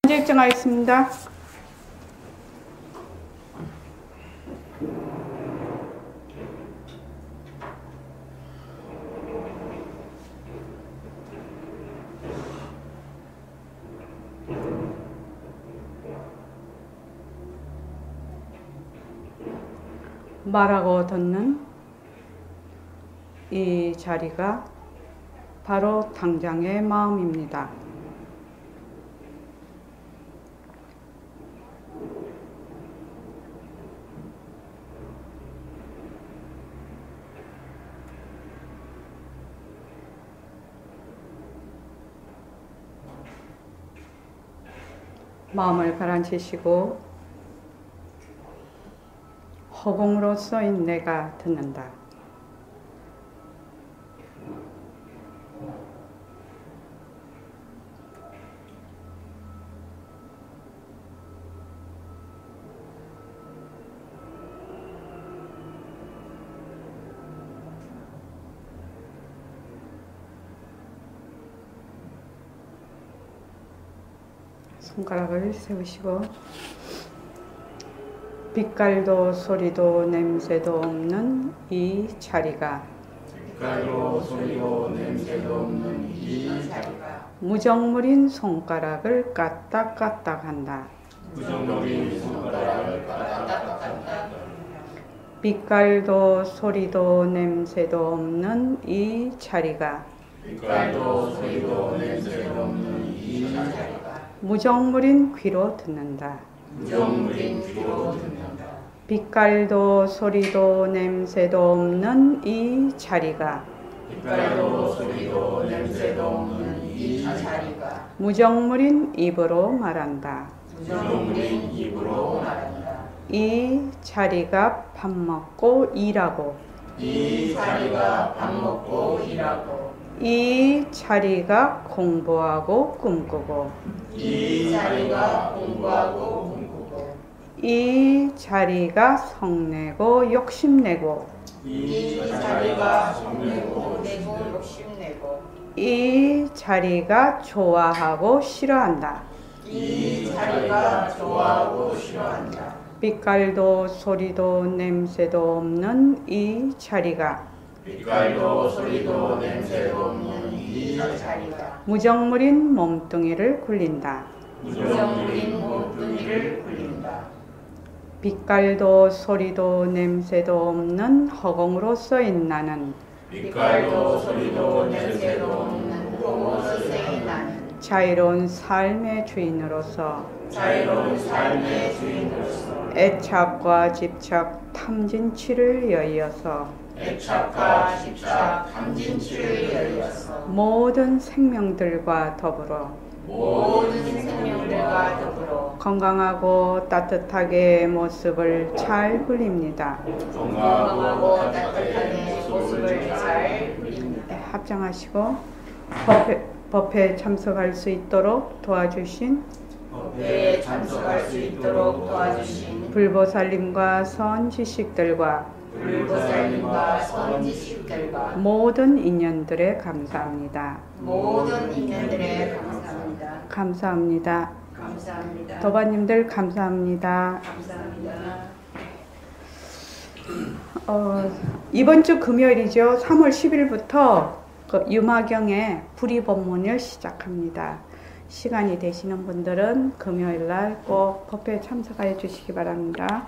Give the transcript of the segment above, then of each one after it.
일정하겠습니다. 말하고 듣는 이 자리가 바로 당장의 마음입니다. 마음을 가라앉히시고 허공으로 써인 내가 듣는다. 손가락을 세우시고 빛깔도 소리도 냄새도 없는 이 자리가 빛깔도 소리도 냄새도 없는 이 자리가 무정물인 손가락을 까딱까딱한다. 무정물인 손가락을 까딱까딱한다. 빛깔도 소리도 냄새도 없는 이 자리가 빛깔도 소리도 냄새도 없는 이 자리가 무정물인 귀로 듣는다. 무정물인 귀로 듣는다. 빛깔도 소리도 냄새도 없는 이 자리가 빛깔도 소리도 냄새도 없는 이 자리가 무정물인 입으로 말한다. 무정물인 입으로 말한다. 이 자리가 밥 먹고 일하고 이 자리가 밥 먹고 일하고 이 자리가 공부하고 꿈꾸고 이 자리가 공부하고 꿈꾸고 이 자리가 성내고 욕심내고 이 자리가 성내고 욕심내고 이 자리가 좋아하고 싫어한다. 이 자리가 좋아하고 싫어한다. 빛깔도 소리도 냄새도 없는 이 자리가 빛깔도 소리도 냄새도 없는 이 자리가 무정물인 몸뚱이를 굴린다. 무정물인 몸뚱이를 굴린다. 빛깔도 소리도 냄새도 없는 허공으로 써인 나는 빛깔도 소리도 냄새도 없는 공으로 쓰인 나는 자유로운 삶의 주인으로서 자유로운 삶의 주인으로서 애착과 집착, 탐진치를 여의어서 애착과 집착, 탐진치를 열려서 모든 생명들과 더불어 모든 생명들과 더불어 건강하고 따뜻하게 모습을 잘 굴립니다. 건강하고 따뜻하게 모습을 잘 그립니다. 네, 합장하시고 법회에 참석할 수 있도록 도와주신 법회에 참석할 수 있도록 도와주신 불보살님과 선지식들과 불보살님과 선지식들과 모든 인연들에 감사합니다. 모든 인연들에 감사합니다. 감사합니다. 감사합니다. 도바님들 감사합니다. 감사합니다. 이번 주 금요일이죠. 3월 10일부터 그 유마경의 불의법문을 시작합니다. 시간이 되시는 분들은 금요일날 꼭 법회에 참석해 주시기 바랍니다.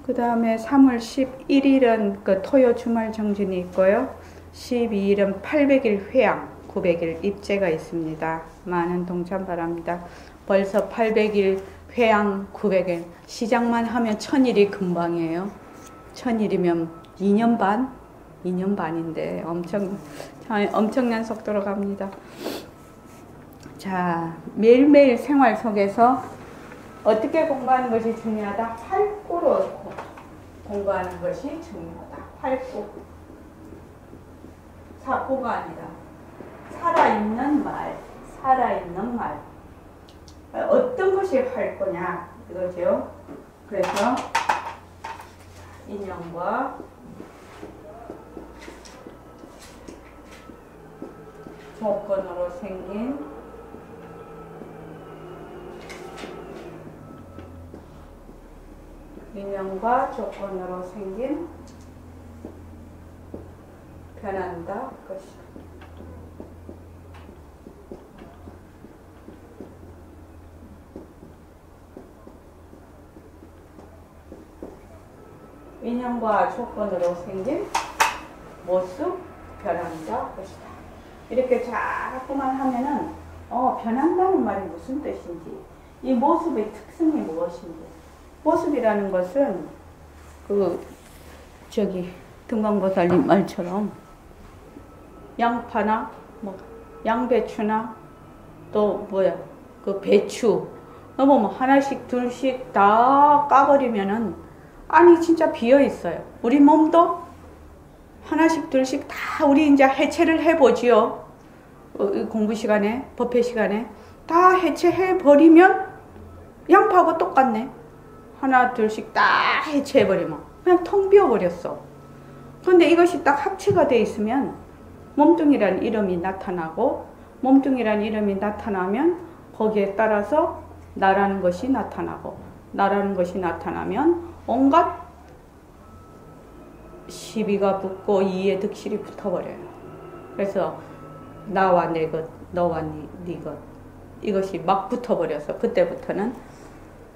그 다음에 3월 11일은 그 토요 주말 정진이 있고요. 12일은 800일 회양, 900일 입제가 있습니다. 많은 동참 바랍니다. 벌써 800일 회양, 900일 시작만 하면 1000일이 금방이에요. 1000일이면 2년 반? 2년 반인데 엄청난 속도로 갑니다. 자, 매일매일 생활 속에서 어떻게 공부하는 것이 중요하다? 활구로 공부하는 것이 중요하다. 활구. 사고가 아니라 살아있는 말, 살아있는 말. 어떤 것이 활구냐 이거죠. 그래서 인연과 조건으로 생긴 인연과 조건으로 생긴 변한다 것이다. 인연과 조건으로 생긴 모습 변한다 것이다. 이렇게 자꾸만 하면은 변한다는 말이 무슨 뜻인지, 이 모습의 특성이 무엇인지. 모습이라는 것은 등광보살님 말처럼 양파나 양배추나 또 배추 너무 하나씩 둘씩 다 까버리면은 안이 진짜 비어 있어요. 우리 몸도 하나씩 둘씩 다 우리 이제 해체를 해보지요. 공부 시간에, 법회 시간에 다 해체해 버리면 양파하고 똑같네. 하나 둘씩 다 해체해 버리면 그냥 텅 비어 버렸어. 그런데 이것이 딱 합체가 돼 있으면 몸뚱이라는 이름이 나타나고, 몸뚱이라는 이름이 나타나면 거기에 따라서 나라는 것이 나타나고, 나라는 것이 나타나면 온갖 시비가 붙고 이에 득실이 붙어버려요. 그래서 나와 내 것, 너와 네 것, 이것이 막 붙어버려서 그때부터는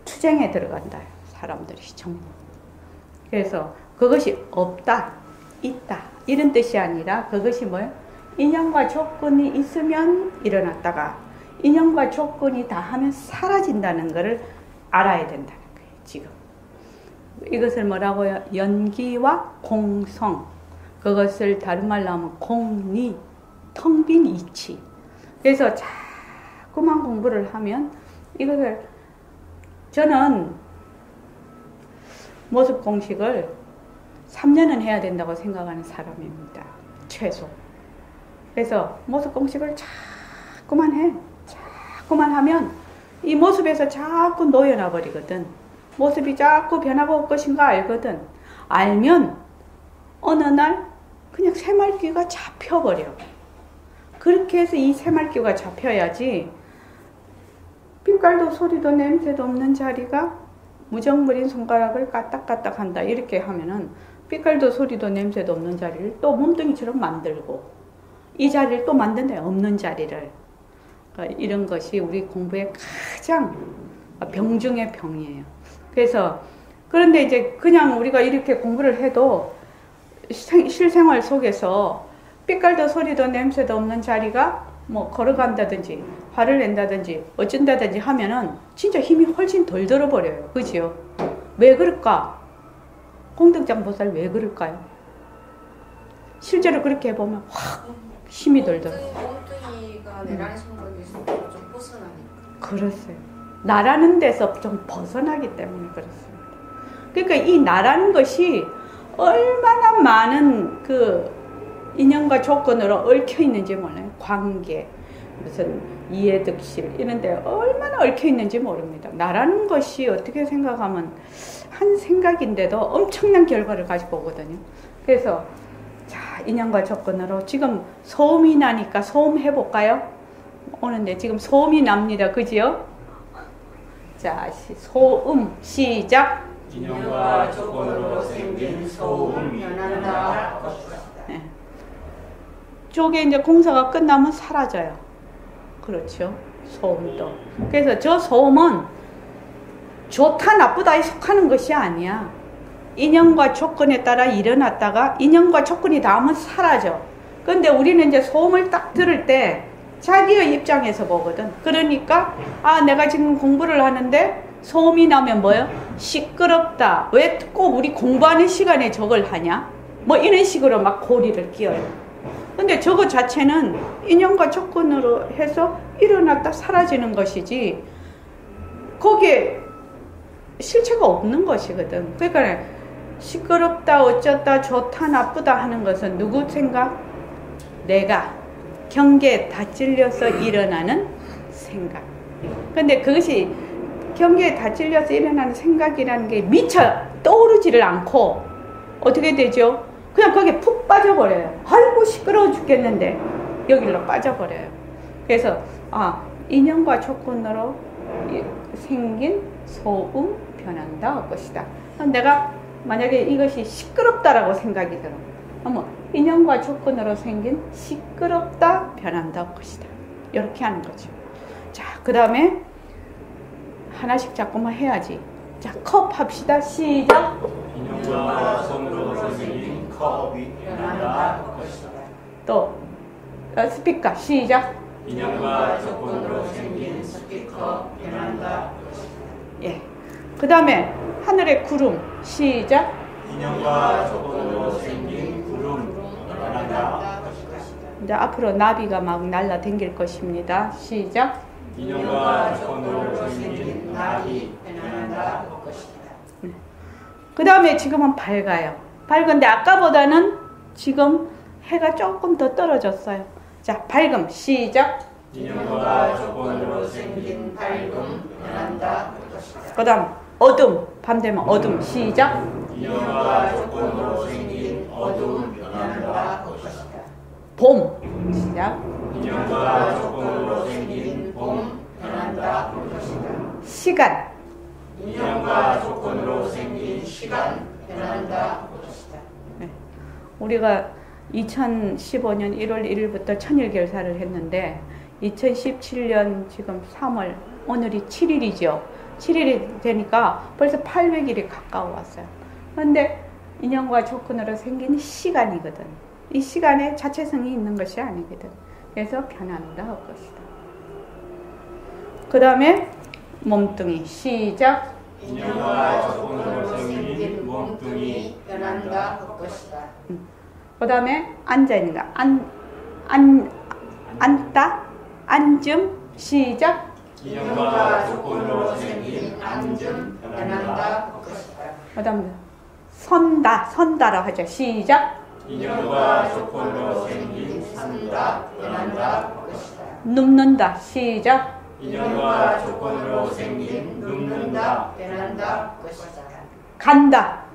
투쟁에 들어간다. 사람들이 전부. 그래서 그것이 없다, 있다 이런 뜻이 아니라 그것이 뭐예요? 인연과 조건이 있으면 일어났다가 인연과 조건이 다 하면 사라진다는 것을 알아야 된다는 거예요. 지금 이것을 뭐라고요? 연기와 공성, 그것을 다른 말로 하면 공리, 텅 빈 이치. 그래서 자꾸만 공부를 하면 이것을, 저는 모습 공식을 3년은 해야 된다고 생각하는 사람입니다. 최소. 그래서 모습 공식을 자꾸만 해. 자꾸만 하면 이 모습에서 자꾸 놓여나 버리거든. 모습이 자꾸 변하고 올 것인가 알거든. 알면 어느 날 그냥 새말귀가 잡혀버려. 그렇게 해서 이 새말귀가 잡혀야지 빛깔도 소리도 냄새도 없는 자리가 무정부린 손가락을 까딱까딱 한다. 이렇게 하면은 빛깔도 소리도 냄새도 없는 자리를 또 몸뚱이처럼 만들고, 이 자리를 또 만든다. 없는 자리를. 이런 것이 우리 공부의 가장 병 중의 병이에요. 그래서 그런데 이제 그냥 우리가 이렇게 공부를 해도 실생활 속에서 빛깔도 소리도 냄새도 없는 자리가 걸어간다든지 화를 낸다든지 어쩐다든지 하면은 진짜 힘이 훨씬 덜 들어버려요. 그지요? 왜 그럴까? 공덕장보살 왜 그럴까요? 실제로 그렇게 해보면 확 힘이 덜 들어. 몸뚱이가 내라는 생각이 좀 벗어나니까. 그렇어요. 나라는 데서 좀 벗어나기 때문에 그렇습니다. 그러니까 이 나라는 것이 얼마나 많은 인연과 조건으로 얽혀 있는지 몰라요. 관계, 무슨 이해득실 이런 데 얼마나 얽혀 있는지 모릅니다. 나라는 것이 어떻게 생각하면 한 생각인데도 엄청난 결과를 가지고 오거든요. 그래서 자, 인연과 조건으로 지금 소음이 나니까 소음 해볼까요? 오는데 지금 소음이 납니다. 그지요? 자, 소음 시작. 인연과 조건으로 생긴 소음이 변한다 것이다. 네. 저게 이제 공사가 끝나면 사라져요. 그렇죠. 소음도. 그래서 저 소음은 좋다 나쁘다에 속하는 것이 아니야. 인연과 조건에 따라 일어났다가 인연과 조건이 닿으면 사라져. 근데 우리는 이제 소음을 딱 들을 때 자기의 입장에서 보거든. 그러니까 내가 지금 공부를 하는데 소음이 나면 뭐예요? 시끄럽다. 왜 꼭 우리 공부하는 시간에 저걸 하냐? 이런 식으로 막 고리를 끼워요. 근데 저거 자체는 인연과 조건으로 해서 일어났다 사라지는 것이지 거기에 실체가 없는 것이거든. 그러니까 시끄럽다 어쩌다 좋다 나쁘다 하는 것은 누구 생각? 내가 경계에 다 찔려서 일어나는 생각. 근데 그것이 경계에 다 찔려서 일어나는 생각이라는 게 미처 떠오르지를 않고 어떻게 되죠? 그냥 거기에 푹 빠져버려요. 아이고 시끄러워 죽겠는데 여기로 빠져버려요. 그래서 인연과 조건으로 생긴 소음 변한다 할 것이다. 내가 만약에 이것이 시끄럽다라고 생각이 들어. 인연과 조건으로 생긴 시끄럽다 변한다 할 것이다. 이렇게 하는 거죠. 자, 그 다음에 하나씩 자꾸만 해야지. 자, 컵 합시다. 시작. 인연과 조건으로 생긴 컵이 변한다 할 것이다. 또 스피커 시작. 인연과 조건으로 생긴 스피커 변한다 할 것이다. 예. 그 다음에 하늘의 구름 시작. 인연과 조건으로 생긴 구름 변한다 할 것이다. 이제 앞으로 나비가 막 날라댕길 것입니다. 시작. 인연과 조건으로 생긴 나비 변한다 할 것이다. 그 다음에 지금은 밝아요. 밝은데 아까보다는 지금 해가 조금 더 떨어졌어요. 자, 밝음 시작. 인연과 조건으로 생긴 밝음 변한다 할 것이다. 그 다음 어둠, 밤 되면 어둠 시작. 인연과 조건으로 생긴 어둠 변한다 할 것이다. 봄 시작. 인연과 조건으로 생긴 봄 변한다 할 것이다. 시간, 인연과 조건으로 생긴 시간 변한다 할 것이다. 우리가 2015년 1월 1일부터 천일결사를 했는데 2017년 지금 3월 오늘이 7일이죠. 7일이 되니까 벌써 800일이 가까워왔어요. 그런데 인연과 조건으로 생긴 시간이거든. 이 시간에 자체성이 있는 것이 아니거든. 그래서 변한다 할 것이다. 그 다음에 몸뚱이 시작. 인연과 조건으로 생긴 몸뚱이 변한다 할 것이다. 그 다음에 앉아있는 거 앉다 앉음 시작. 인연과 조건으로 생긴 앉음 변한다 할 것이다. 그 다음에 선다라고 하죠. 시작. 인연과 조건으로 생긴 산다 변한다 할 것이다. 눕는다 시작. 인연과 조건으로 생긴 눕는다 변한다 할 것이다. 간다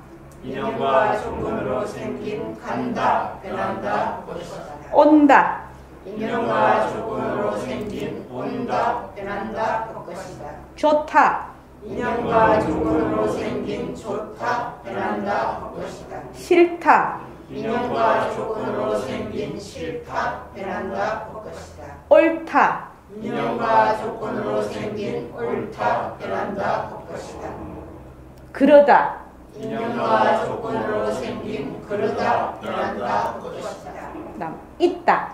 인연과 조건으로 생긴 간다 변한다 할 것이다. 온다 인연과 조건으로 생긴 온다 변한다 할 것이다. 좋다 인연과 조건으로 생긴 좋다 변한다 할 것이다. 싫다 인연과 조건으로 생긴 싫다 변한다 할 것이다. 옳다 인연과 조건으로 생긴 옳다 변한다 할 것이다. 그러다 인연과 조건으로 생긴 그러다 변한다 할 것이다. 그다음 있다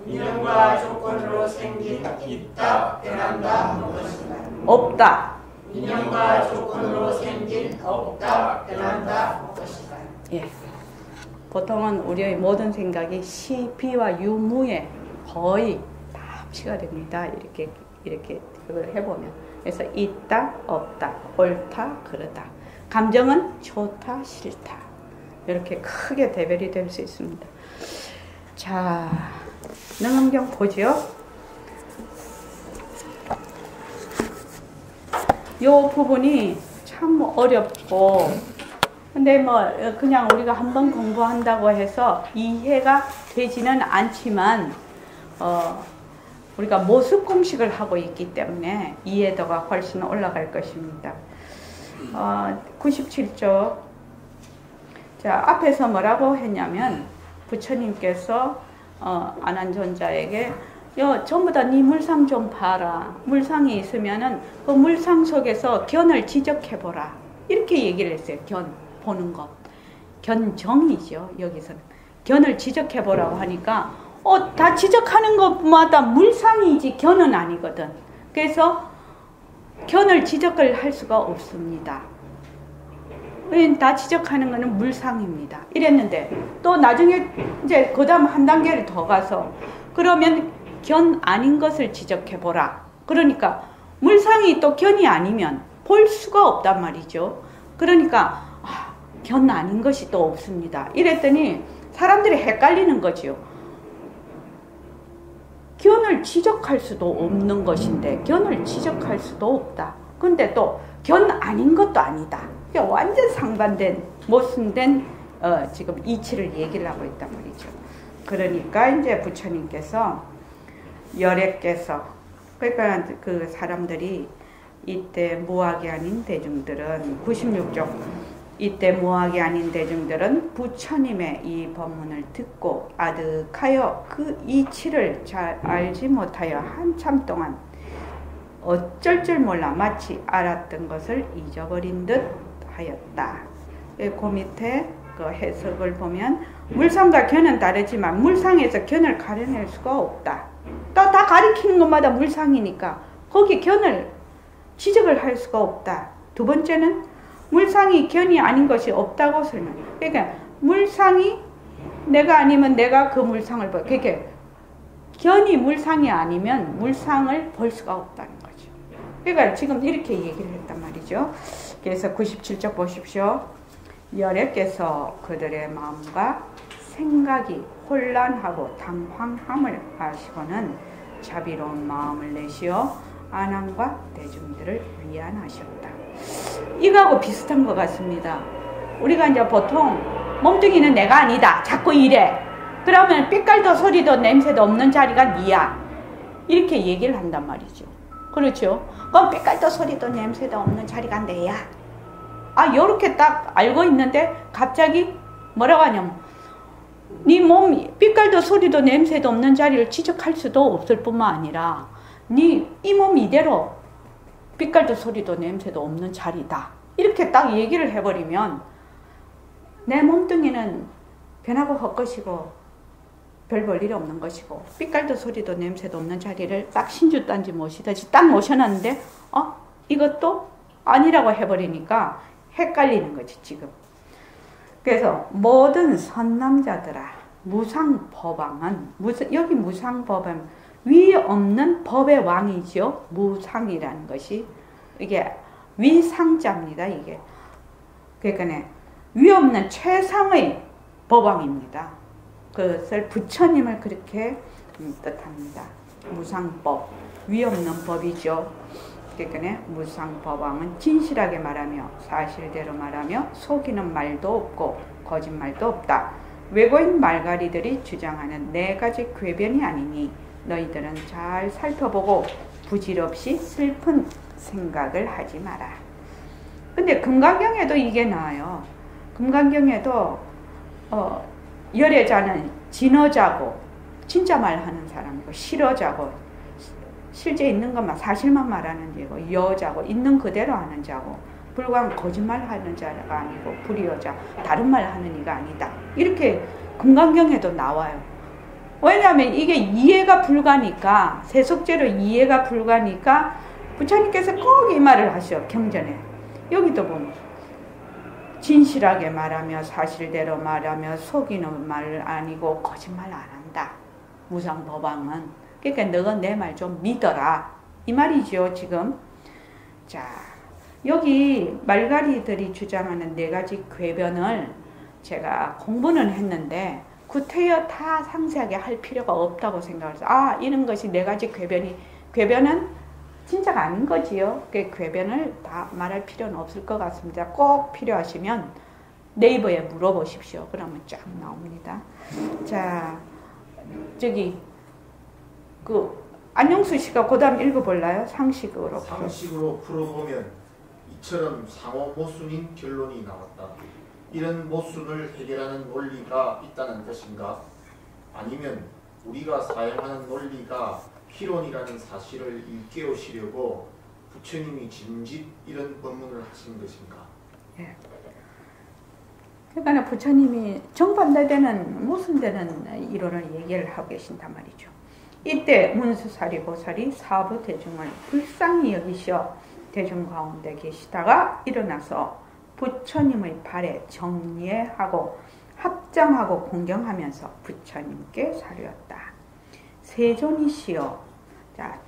인연과 조건으로 생긴 있다 변한다 할 것이다. 없다 인연과 조건으로 생긴 없다 변한다 할 것이다. 예. 보통은 우리의 모든 생각이 시, 비와 유무에 거의 다 합치가 됩니다. 이렇게 그걸 해보면. 그래서 있다, 없다, 옳다, 그러다. 감정은 좋다, 싫다. 이렇게 크게 대별이 될 수 있습니다. 자, 능엄경 보죠. 요 부분이 참 어렵고, 근데 그냥 우리가 한번 공부한다고 해서 이해가 되지는 않지만, 우리가 모습 공식을 하고 있기 때문에 이해도가 훨씬 올라갈 것입니다. 97조. 자, 앞에서 뭐라고 했냐면, 부처님께서, 안한존자에게, 전부 다 네 물상 좀 봐라. 물상이 있으면은 그 물상 속에서 견을 지적해보라. 이렇게 얘기를 했어요. 견, 보는 것. 견정이죠, 여기서는. 견을 지적해보라고 하니까, 다 지적하는 것마다 물상이지 견은 아니거든. 그래서 견을 지적을 할 수가 없습니다. 다 지적하는 것은 물상입니다. 이랬는데 또 나중에 이제 그 다음 한 단계를 더 가서 그러면 견 아닌 것을 지적해보라. 그러니까 물상이 또 견이 아니면 볼 수가 없단 말이죠. 그러니까 견 아닌 것이 또 없습니다. 이랬더니 사람들이 헷갈리는 거지요. 견을 지적할 수도 없는 것인데 견을 지적할 수도 없다. 근데 또 견 아닌 것도 아니다. 그러니까 완전 상반된 모순된 지금 이치를 얘기를 하고 있단 말이죠. 그러니까 이제 부처님께서 열애께서 그러니까 그 사람들이 이때 무학이 아닌 대중들은 96쪽 이때 무학이 아닌 대중들은 부처님의 이 법문을 듣고 아득하여 그 이치를 잘 알지 못하여 한참 동안 어쩔 줄 몰라 마치 알았던 것을 잊어버린 듯 하였다. 그 밑에 그 해석을 보면 물상과 견은 다르지만 물상에서 견을 가려낼 수가 없다. 또 다 가리키는 것마다 물상이니까 거기 견을 지적을 할 수가 없다. 두 번째는 물상이 견이 아닌 것이 없다고 설명해. 그러니까 물상이 내가 아니면 내가 그 물상을 볼. 그러니까 견이 물상이 아니면 물상을 볼 수가 없다는 거죠. 그러니까 지금 이렇게 얘기를 했단 말이죠. 그래서 97쪽 보십시오. 열애께서 그들의 마음과 생각이 혼란하고 당황함을 하시고는 자비로운 마음을 내시어 안왕과 대중들을 위안하셨다. 이거하고 비슷한 것 같습니다. 우리가 이제 보통 몸뚱이는 내가 아니다. 자꾸 이래. 그러면 삐깔도 소리도 냄새도 없는 자리가 니야. 이렇게 얘기를 한단 말이죠. 그렇죠? 그럼 삐깔도 소리도 냄새도 없는 자리가 내야. 요렇게 딱 알고 있는데 갑자기 뭐라고 하냐면 네 몸이 삐깔도 소리도 냄새도 없는 자리를 지적할 수도 없을 뿐만 아니라 네 이 몸 이대로 삐깔도 소리도 냄새도 없는 자리다. 이렇게 딱 얘기를 해버리면 내 몸뚱이는 변하고 헛것이고 별 볼 일이 없는 것이고 삐깔도 소리도 냄새도 없는 자리를 딱 신주단지 모시듯이 딱 모셔놨는데 이것도 아니라고 해버리니까 헷갈리는 거지 지금. 그래서 모든 선남자들아 무상법왕은 여기 무상법은 위 없는 법의 왕이죠. 무상이라는 것이 이게 위상자입니다. 이게 그러니까 위 없는 최상의 법왕입니다. 그것을 부처님을 그렇게 뜻합니다. 무상법 위 없는 법이죠. 그러니까 무상법왕은 진실하게 말하며 사실대로 말하며 속이는 말도 없고 거짓말도 없다. 외고인 말가리들이 주장하는 네 가지 궤변이 아니니 너희들은 잘 살펴보고 부질없이 슬픈 생각을 하지 마라. 근데 금강경에도 이게 나와요. 금강경에도 열애자는 진어자고 진짜 말하는 사람이고 실어자고 실제 있는 것만 사실만 말하는 자고 여자고 있는 그대로 하는 자고 불광 거짓말하는 자가 아니고 불이여자 다른 말 하는 이가 아니다. 이렇게 금강경에도 나와요. 왜냐하면 이게 이해가 불가니까 세속제로 이해가 불가니까 부처님께서 꼭 이 말을 하셔. 경전에 여기도 보면 진실하게 말하며 사실대로 말하며 속이는 말 아니고 거짓말 안 한다. 무상법왕은 그러니까 너가 내 말 좀 믿어라. 이 말이죠 지금. 자 여기 말가리들이 주장하는 네 가지 궤변을 제가 공부는 했는데 구태여 다 상세하게 할 필요가 없다고 생각해서 이런 것이 네 가지 궤변은 진짜가 아닌 거지요. 그 궤변을 다 말할 필요는 없을 것 같습니다. 꼭 필요하시면 네이버에 물어보십시오. 그러면 쫙 나옵니다. 자 저기 안용수 씨가 그 다음 읽어볼라요? 상식으로 풀어보면 이처럼 상호 모순인 결론이 나왔다. 이런 모순을 해결하는 논리가 있다는 것인가? 아니면 우리가 사용하는 논리가 필론이라는 사실을 일깨우시려고 부처님이 짐짓 이런 법문을 하신 것인가? 예. 그러니까 부처님이 정반대되는 모순되는 이론을 얘기를 하고 계신단 말이죠. 이때 문수사리 보살이 사부 대중을 불쌍히 여기시어 대중 가운데 계시다가 일어나서 부처님의 발에 정리하고 합장하고 공경하면서 부처님께 사르었다. 세존이시여. 자,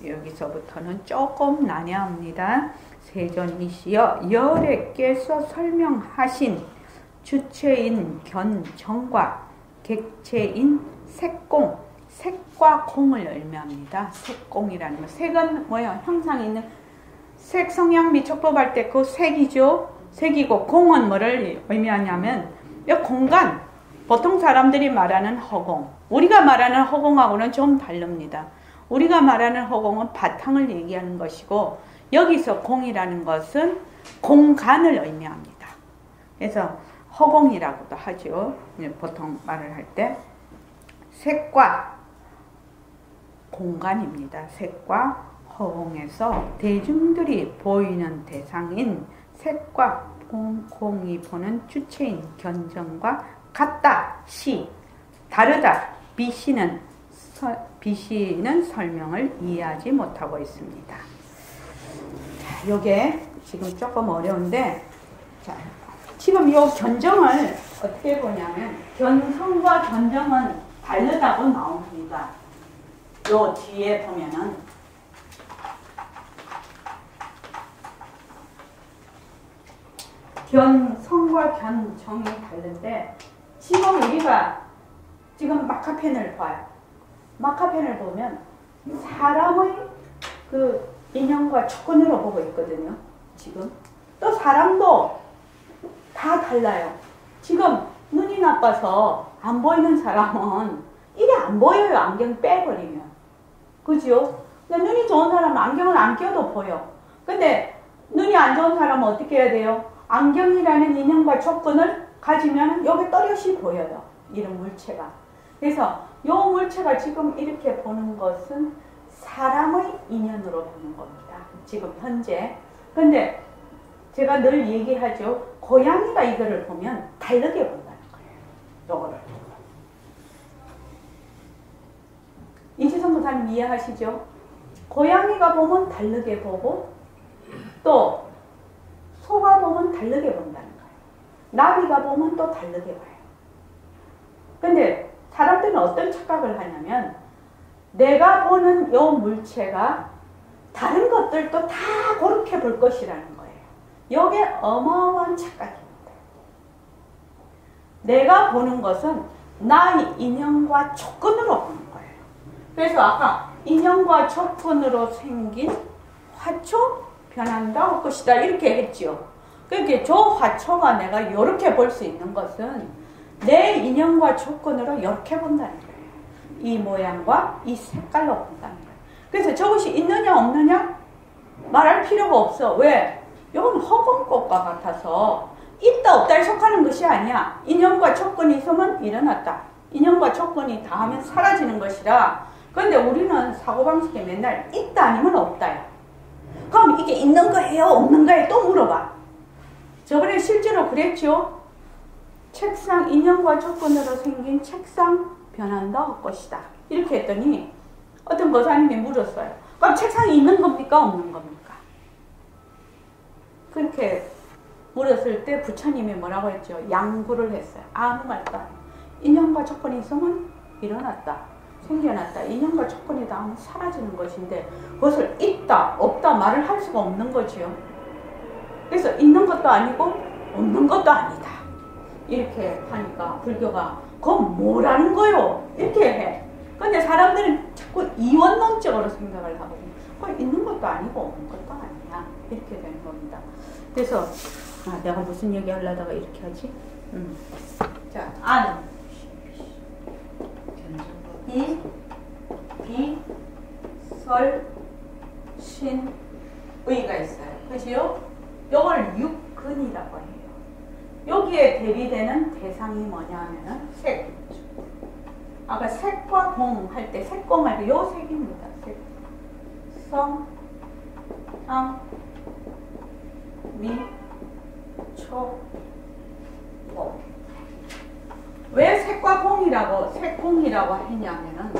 여기서부터는 조금 난해합니다. 세존이시여 열애께서 설명하신 주체인 견정과 객체인 색공, 색과 공을 의미합니다. 색공이라는 거. 색은 뭐예요? 형상이 있는 색, 성향, 미촉법 할 때 그 색이죠. 색이고 공은 뭐를 의미하냐면 이 공간, 보통 사람들이 말하는 허공, 우리가 말하는 허공하고는 좀 다릅니다. 우리가 말하는 허공은 바탕을 얘기하는 것이고 여기서 공이라는 것은 공간을 의미합니다. 그래서 허공이라고도 하죠. 보통 말을 할 때 색과 공간입니다. 색과 허공에서 대중들이 보이는 대상인 색과 공이 보는 주체인 견정과 같다, 시, 다르다, 비시는 설명을 이해하지 못하고 있습니다. 자, 요게 지금 조금 어려운데, 자, 지금 요 견정을 어떻게 보냐면, 견성과 견정은 다르다고 나옵니다. 요 뒤에 보면은, 견성과 견정이 다른데, 지금 우리가 지금 마카펜을 봐요. 마카펜을 보면 사람의 그 인형과 조건으로 보고 있거든요. 지금 또 사람도 다 달라요. 지금 눈이 나빠서 안 보이는 사람은 이게 안 보여요. 안경 빼버리면. 그죠? 근데 눈이 좋은 사람은 안경을 안 껴도 보여. 근데 눈이 안 좋은 사람은 어떻게 해야 돼요? 안경이라는 인형과 조건을 가지면 여기 또렷이 보여요. 이런 물체가. 그래서 이 물체가 지금 이렇게 보는 것은 사람의 인연으로 보는 겁니다. 지금 현재. 근데 제가 늘 얘기하죠. 고양이가 이거를 보면 다르게 본다는 거예요. 요거를. 이지성 교사님 이해하시죠? 고양이가 보면 다르게 보고 또 소가 보면 다르게 본다는 거예요. 나비가 보면 또 다르게 봐요. 근데 사람들은 어떤 착각을 하냐면 내가 보는 요 물체가 다른 것들도 다 그렇게 볼 것이라는 거예요. 이게 어마어마한 착각입니다. 내가 보는 것은 나의 인연과 조건으로 보는 거예요. 그래서 아까 인연과 조건으로 생긴 화초 변한다 할 것이다 이렇게 했죠. 그러니까 저 화초가 내가 이렇게 볼 수 있는 것은 내 인연과 조건으로 이렇게 본다는 거예요. 이 모양과 이 색깔로 본다는 거예요. 그래서 저것이 있느냐 없느냐 말할 필요가 없어. 왜? 이건 허공꽃과 같아서 있다 없다에 속하는 것이 아니야. 인연과 조건이 있으면 일어났다. 인연과 조건이 닿으면 사라지는 것이라. 그런데 우리는 사고방식에 맨날 있다 아니면 없다야. 그럼 이게 있는 거예요? 없는 거예요? 또 물어봐. 저번에 실제로 그랬죠? 책상, 인연과 조건으로 생긴 책상 변한다 할 것이다. 이렇게 했더니 어떤 거사님이 물었어요. 그럼 책상이 있는 겁니까? 없는 겁니까? 그렇게 물었을 때 부처님이 뭐라고 했죠? 양구를 했어요. 아무 말도 안 해요. 인연과 조건이 있으면 일어났다. 생겨났다. 인연과 조건이 닿으면 사라지는 것인데 그것을 있다, 없다 말을 할 수가 없는 거지요. 그래서 있는 것도 아니고 없는 것도 아니다. 이렇게 하니까 불교가 그건 뭐라는 거요? 이렇게 해. 근데 사람들은 자꾸 이원론적으로 생각을 하거든요. 그건 있는 것도 아니고 없는 것도 아니야. 이렇게 되는 겁니다. 그래서 내가 무슨 얘기 하려다가 이렇게 하지? 자, 안, 이, 비, 설, 신, 의가 있어요. 그죠? 요걸 육근이라고 해요. 여기에 대비되는 대상이 뭐냐 하면은 색. 아까 색과 공 할 때 색공 할 때 요 색입니다. 색. 성, 상, 미, 초, 보. 왜 색과 공이라고 색공이라고 했냐면은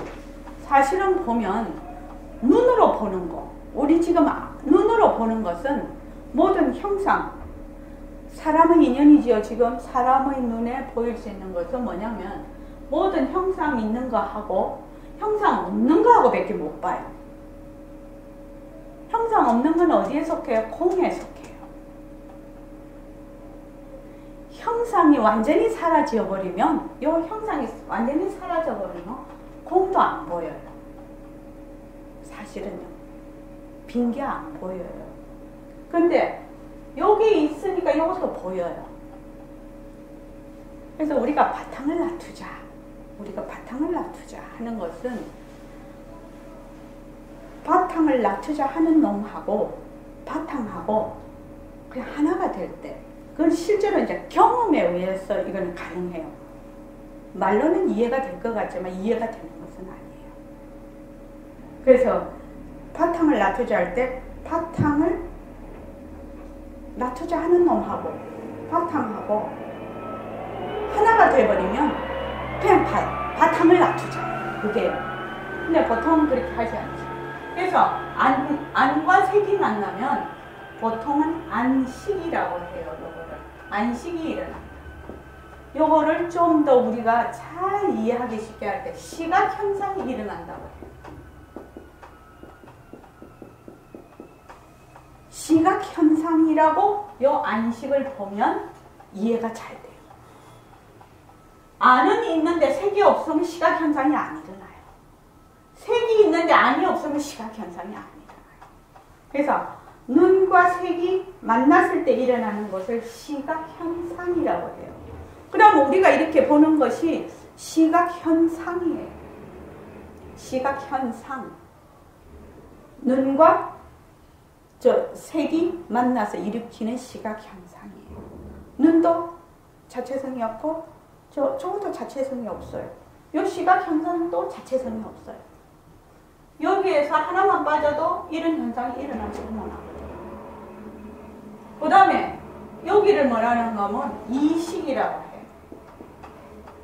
사실은 보면 눈으로 보는 거. 우리 지금 눈으로 보는 것은 모든 형상, 사람의 인연이지요. 지금 사람의 눈에 보일 수 있는 것은 뭐냐면 모든 형상 있는 거하고 형상 없는 거하고 밖에 못 봐요. 형상 없는 건 어디에 속해요? 공에 속해요. 형상이 완전히 사라져 버리면 이 형상이 완전히 사라져 버리면 공도 안 보여요. 사실은요. 빈 게 안 보여요. 근데 여기 있으니까 이것도 보여요. 그래서 우리가 바탕을 놔두자. 우리가 바탕을 놔두자 하는 것은 바탕을 놔두자 하는 놈하고 바탕하고 그냥 하나가 될 때, 그건 실제로 이제 경험에 의해서 이건 가능해요. 말로는 이해가 될 것 같지만 이해가 되는 것은 아니에요. 그래서 바탕을 낮추자 할 때 바탕을 낮추자 하는 놈하고 바탕하고 하나가 돼버리면 그냥 바탕을 낮추자. 그게요. 근데 보통 그렇게 하지 않죠. 그래서 안과 색이 만나면 보통은 안식이라고 해요. 요거를. 안식이 일어난다. 요거를 좀 더 우리가 잘 이해하기 쉽게 할 때 시각 현상이 일어난다고 해요. 시각 현상이라고 요 안식을 보면 이해가 잘 돼요. 안은 있는데 색이 없으면 시각 현상이 안 일어나요. 색이 있는데 안이 없으면 시각 현상이 안 일어나요. 그래서 눈과 색이 만났을 때 일어나는 것을 시각 현상이라고 해요. 그럼 우리가 이렇게 보는 것이 시각 현상이에요. 시각 현상. 눈과 색이 만나서 일으키는 시각 현상이에요. 눈도 자체성이 없고 저것도 자체성이 없어요. 이 시각 현상도 자체성이 없어요. 여기에서 하나만 빠져도 이런 현상이 일어날 수는 없거든요. 그 다음에 여기를 뭐라는 거면 이식이라고 해요.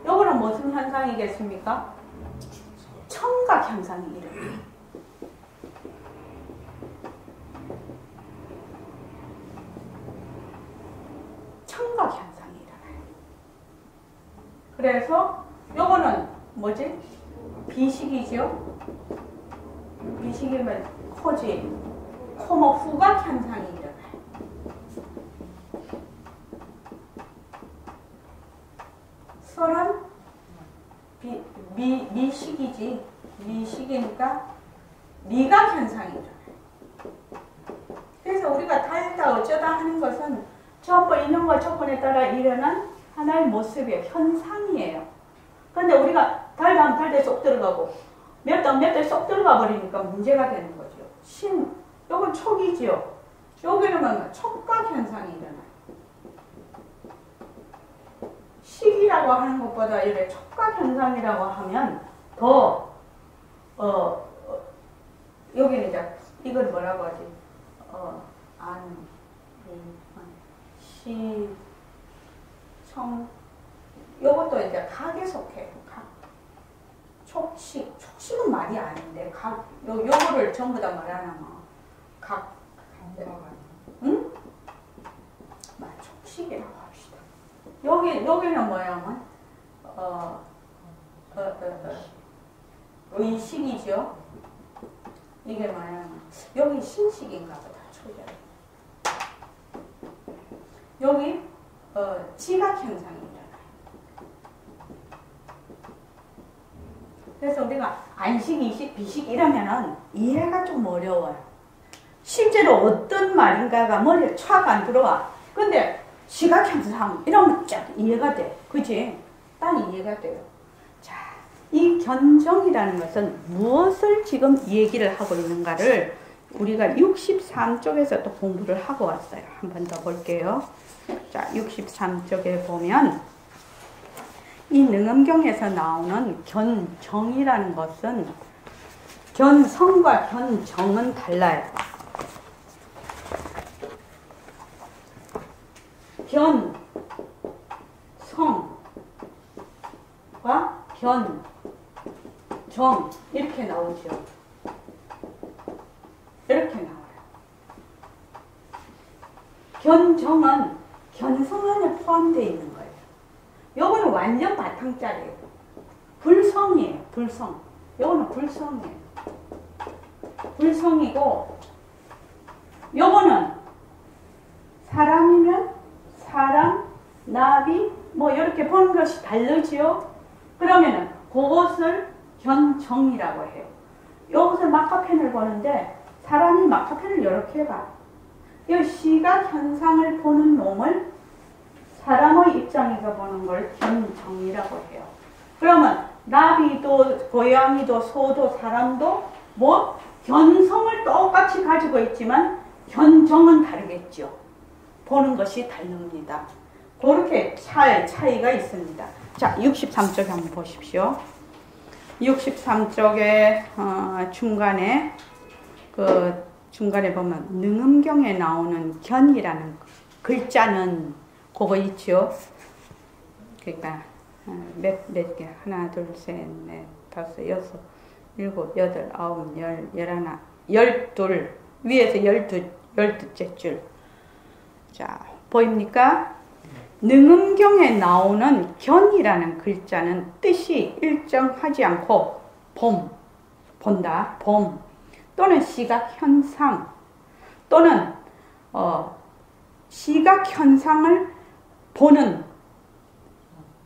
요거는 무슨 현상이겠습니까? 청각 현상이 일어나요. 청각 현상이 일어나요. 그래서 요거는 뭐지? 비식이죠? 비식이면 코지, 코모 후각 현상이 일어나요. 설은 미식이지. 미식이니까 미각 현상이 일어나요. 그래서 우리가 달다 어쩌다 하는 것은 전부 인연과 조건에 따라 일어난 하나의 모습이에요. 현상이에요. 그런데 우리가 달다 하면 달다에 쏙 들어가고 몇 달 쏙 들어가 버리니까 문제가 되는 거죠. 요건 촉이지요. 여기는 뭐 촉각 현상이 일어나요. 식이라고 하는 것보다 이렇게 촉각 현상이라고 하면 더 여기는 이제 이걸 뭐라고 하지? 요것도 이제 각에 속해요. 각. 촉식은 말이 아닌데 요거를 전부 다 말하면 각. 응? 촉식이라고 합시다. 여기는 뭐냐면 의식이죠. 이게 뭐냐면 여기 신식인가 보다. 초절. 여기 지각 현상이 일어나요. 그래서 우리가 안식, 이식, 비식 이러면은 이해가 좀 어려워요. 실제로 어떤 말인가가 머리에 촥 안 들어와. 근데 시각 현상 이러면 쫙 이해가 돼. 그치? 딱 이해가 돼요. 자, 이 견정이라는 것은 무엇을 지금 얘기를 하고 있는가를 우리가 63쪽에서 또 공부를 하고 왔어요. 한 번 더 볼게요. 자, 63쪽에 보면 이 능엄경에서 나오는 견정이라는 것은 견성과 견정은 달라요. 견성과 견정 이렇게 나오죠. 이렇게 나와요. 견정은 견성 안에 포함되어 있는 거예요. 요거는 완전 바탕짜리예요. 불성이에요. 불성. 요거는 불성이에요. 불성이고 요거는 사람이면 사람, 나비 뭐 이렇게 보는 것이 다르지요. 그러면은 그것을 견정이라고 해요. 여기서 마카펜을 보는데 사람이 마카펜을 이렇게 봐. 이 시각 현상을 보는 놈을 사람의 입장에서 보는 걸 견정이라고 해요. 그러면 나비도 고양이도 소도 사람도 뭐 견성을 똑같이 가지고 있지만 견정은 다르겠죠. 보는 것이 다릅니다. 그렇게 차이가 있습니다. 자, 63쪽에 한번 보십시오. 63쪽에 중간에 중간에 보면 능음경에 나오는 견이라는 글자는 그거 있죠. 그러니까 몇 개, 하나, 둘, 셋, 넷, 다섯, 여섯, 일곱, 여덟, 아홉, 열, 열하나, 12, 위에서 12째 줄. 자, 보입니까? 능음경에 나오는 견이라는 글자는 뜻이 일정하지 않고 본다, 또는 시각현상, 또는 시각현상을 보는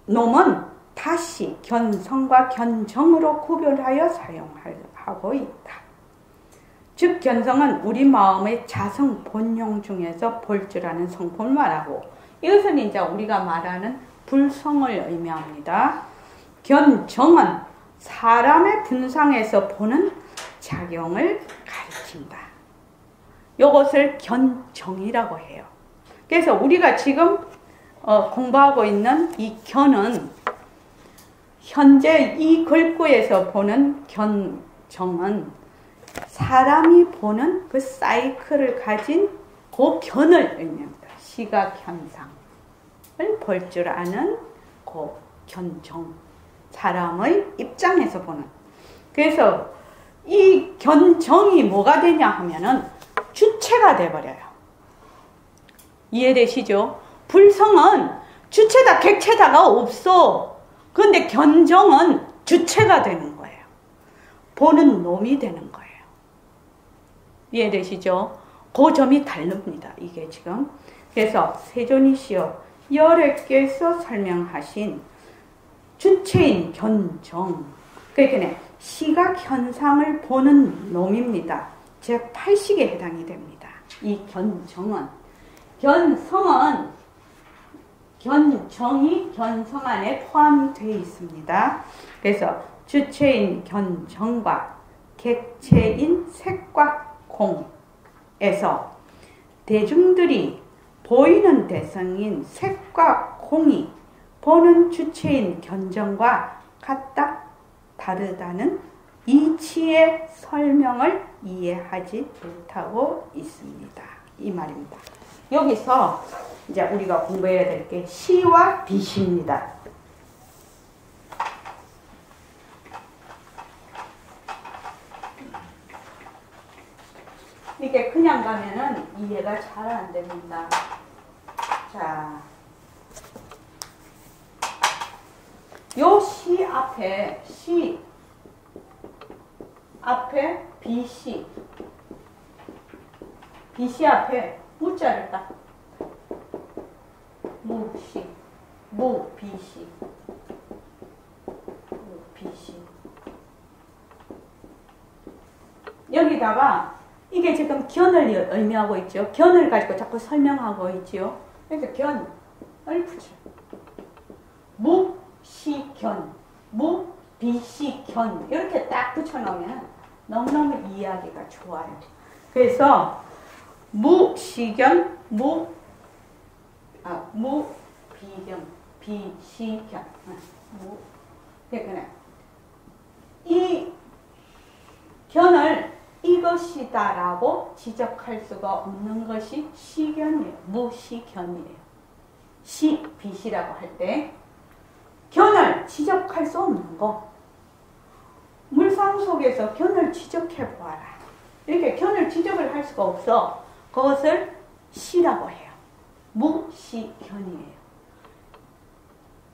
놈은 다시 견성과 견정으로 구별하여 사용하고 있다. 즉 견성은 우리 마음의 자성 본용 중에서 볼 줄 아는 성품을 말하고, 이것은 이제 우리가 말하는 불성을 의미합니다. 견정은 사람의 분상에서 보는 작용을 가리킨다. 이것을 견정이라고 해요. 그래서 우리가 지금 공부하고 있는 이 견은 현재 이 글구에서 보는 견정은 사람이 보는 그 사이클을 가진 그 견을 의미합니다. 시각현상을 볼 줄 아는 그 견정, 사람의 입장에서 보는. 그래서 이 견정이 뭐가 되냐 하면은 주체가 돼버려요. 이해되시죠? 불성은 주체다 객체다가 없어. 그런데 견정은 주체가 되는 거예요. 보는 놈이 되는 거예요. 이해되시죠? 그 점이 다릅니다. 이게 지금. 그래서 세존이시여 열애께서 설명하신 주체인 견정, 그러니까 시각현상을 보는 놈입니다. 제8식에 해당이 됩니다. 이 견정은. 견성은 견정이 견성 안에 포함이 되어 있습니다. 그래서 주체인 견정과 객체인 색과 공에서 대중들이 보이는 대상인 색과 공이 보는 주체인 견정과 같다 다르다는 이치의 설명을 이해하지 못하고 있습니다. 이 말입니다. 여기서 이제 우리가 공부해야 될 게 시와 빛입니다. 이게 그냥 가면은 이해가 잘 안 됩니다. 자, 요 시 앞에 비시 앞에 무자를 딱 비시 여기다가 이게 지금 견을 의미하고 있죠. 견을 가지고 자꾸 설명하고 있죠. 그래서 견을 붙여. 무시견, 무비시견 이렇게 딱 붙여놓으면 너무너무 이해하기가 좋아요. 그래서 무시견, 무비견, 비시견, 그러니까 이 견을 이것이다라고 지적할 수가 없는 것이 시견이에요. 무시견이에요. 비시라고 할 때 견을 지적할 수 없는 거. 물상 속에서 견을 지적해 보아라. 이렇게 견을 지적을 할 수가 없어. 그것을 시라고 해요. 무시견이에요.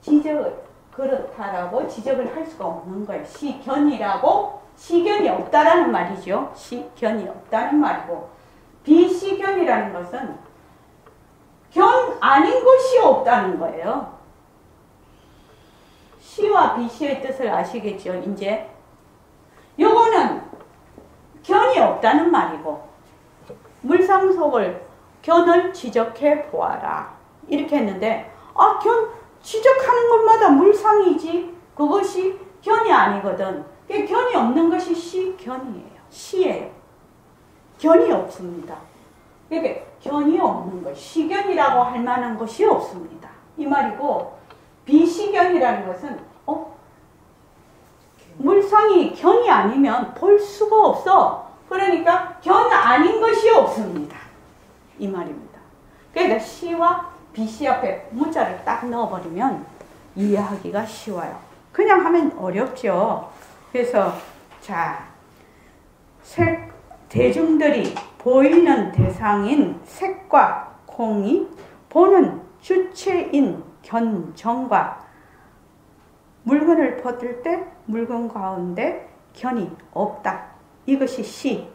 지적을 그렇다라고 지적을 할 수가 없는 거예요. 시견이라고 시견이 없다라는 말이죠. 시견이 없다는 말이고, 비시견이라는 것은 견 아닌 것이 없다는 거예요. 시와 비시의 뜻을 아시겠죠? 이제 요거는 견이 없다는 말이고, 물상 속을 견을 지적해 보아라 이렇게 했는데, 견 지적하는 것마다 물상이지 그것이 견이 아니거든. 견이 없는 것이 시견이에요. 시예요. 견이 없습니다. 이게 견이 없는 것, 시견이라고 할 만한 것이 없습니다. 이 말이고, 비시견이라는 것은 물상이 견이 아니면 볼 수가 없어. 그러니까 견 아닌 것이 없습니다. 이 말입니다. 그러니까 시와 비시 앞에 문자를 딱 넣어버리면 이해하기가 쉬워요. 그냥 하면 어렵죠. 그래서 자, 대중들이 보이는 대상인 색과 공이 보는 주체인 견정과 물건을 퍼들 때 물건 가운데 견이 없다. 이것이 시.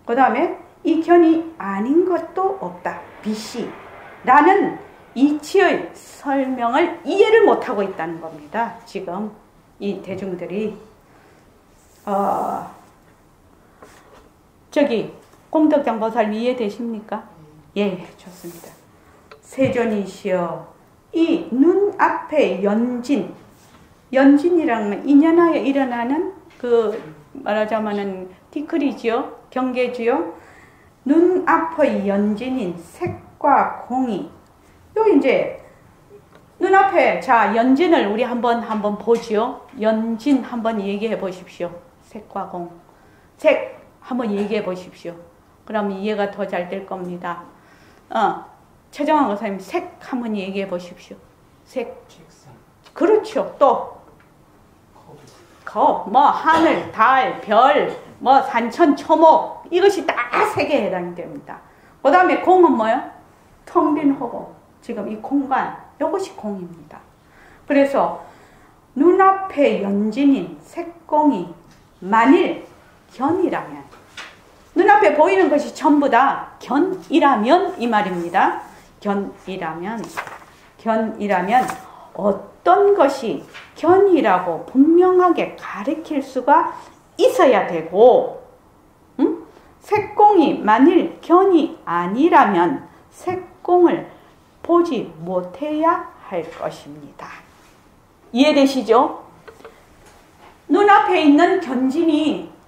그 다음에 이 견이 아닌 것도 없다. 비시. 라는 이치의 설명을 이해를 못하고 있다는 겁니다. 지금 이 대중들이 공덕장보살 이해되십니까? 예, 좋습니다. 세존이시여 이 눈앞에 연진이라는 건 인연하여 일어나는 말하자면은 티클이지요, 경계지요. 눈앞의 연진인 색과 공이 요 이제 눈앞에 자 연진을 우리 한번 보지요. 연진 한번 얘기해 보십시오. 색과 공, 색 한번 얘기해 보십시오. 그러면 이해가 더 잘 될 겁니다. 최정환 교사님 색 한번 얘기해 보십시오. 색. 그렇죠. 또 하늘, 달, 별, 산천, 초목 이것이 다 색에 해당이 됩니다. 그 다음에 공은 뭐요? 텅 빈 허공. 지금 이 공간, 이것이 공입니다. 그래서 눈앞에 연진인 색공이 만일 견이라면, 눈앞에 보이는 것이 전부 다 견이라면 이 말입니다. 견이라면 어떤 것이 견이라고 분명하게 가리킬 수가 있어야 되고, 색공이 만일 견이 아니라면 색공을 보지 못해야 할 것입니다. 이해되시죠? 눈앞에 있는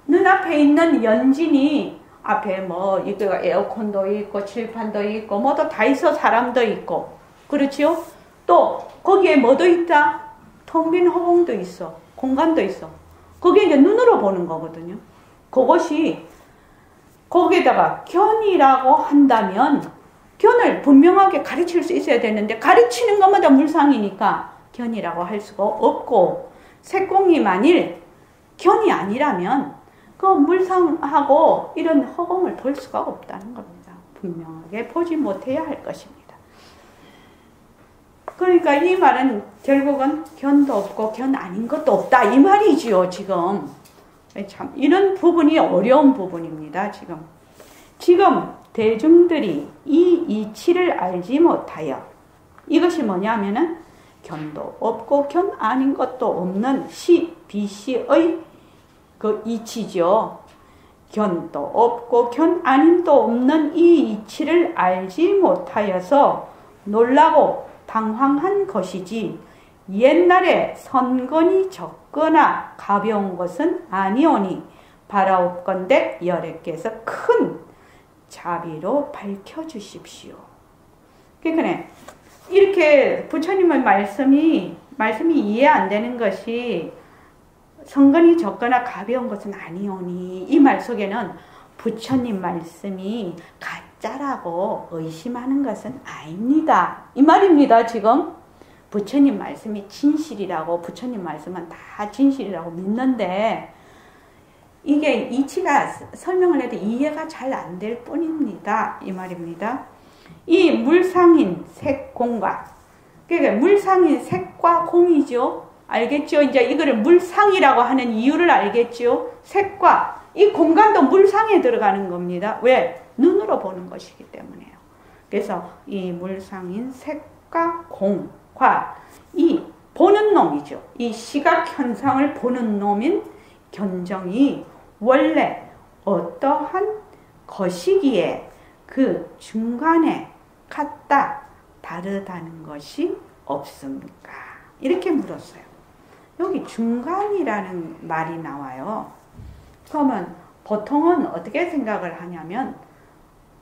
눈앞에 있는 연진이 앞에 이거 에어컨도 있고 칠판도 있고 뭐도 다 있어. 사람도 있고. 그렇지요? 또 거기에 뭐도 있다? 텅 빈 허공도 있어. 공간도 있어. 그게 이제 눈으로 보는 거거든요. 그것이 거기에다가 견이라고 한다면 견을 분명하게 가르칠 수 있어야 되는데 가르치는 것마다 물상이니까 견이라고 할 수가 없고, 색공이 만일 견이 아니라면 그 물상하고 이런 허공을 볼 수가 없다는 겁니다. 분명하게 보지 못해야 할 것입니다. 그러니까 이 말은 결국은 견도 없고 견 아닌 것도 없다 이 말이지요. 지금 참 이런 부분이 어려운 부분입니다. 지금 대중들이 이 이치를 알지 못하여, 이것이 뭐냐면은 견도 없고 견 아닌 것도 없는 비시의 그 이치죠. 견도 없고 견 아닌도 없는 이 이치를 알지 못하여서 놀라고 당황한 것이지, 옛날에 선건이 적거나 가벼운 것은 아니오니 바라옵건대 여래께서 큰 자비로 밝혀주십시오. 그러니까 이렇게 부처님의 말씀이 이해 안 되는 것이 선건이 적거나 가벼운 것은 아니오니, 이 말 속에는 부처님 말씀이 가짜라고 의심하는 것은 아닙니다. 이 말입니다. 지금 부처님 말씀이 진실이라고, 부처님 말씀은 다 진실이라고 믿는데 이게 이치가 설명을 해도 이해가 잘 안 될 뿐입니다. 이 말입니다. 이 물상인 색공과, 그러니까 물상인 색과 공이죠. 알겠죠? 이제 이거를 물상이라고 하는 이유를 알겠죠? 색과 이 공간도 물상에 들어가는 겁니다. 왜? 눈으로 보는 것이기 때문에요. 그래서 이 물상인 색과 공과 이 보는 놈이죠. 이 시각 현상을 보는 놈인 견정이 원래 어떠한 것이기에 그 중간에 같다, 다르다는 것이 없습니까? 이렇게 물었어요. 여기 중간이라는 말이 나와요. 그러면 보통은 어떻게 생각을 하냐면,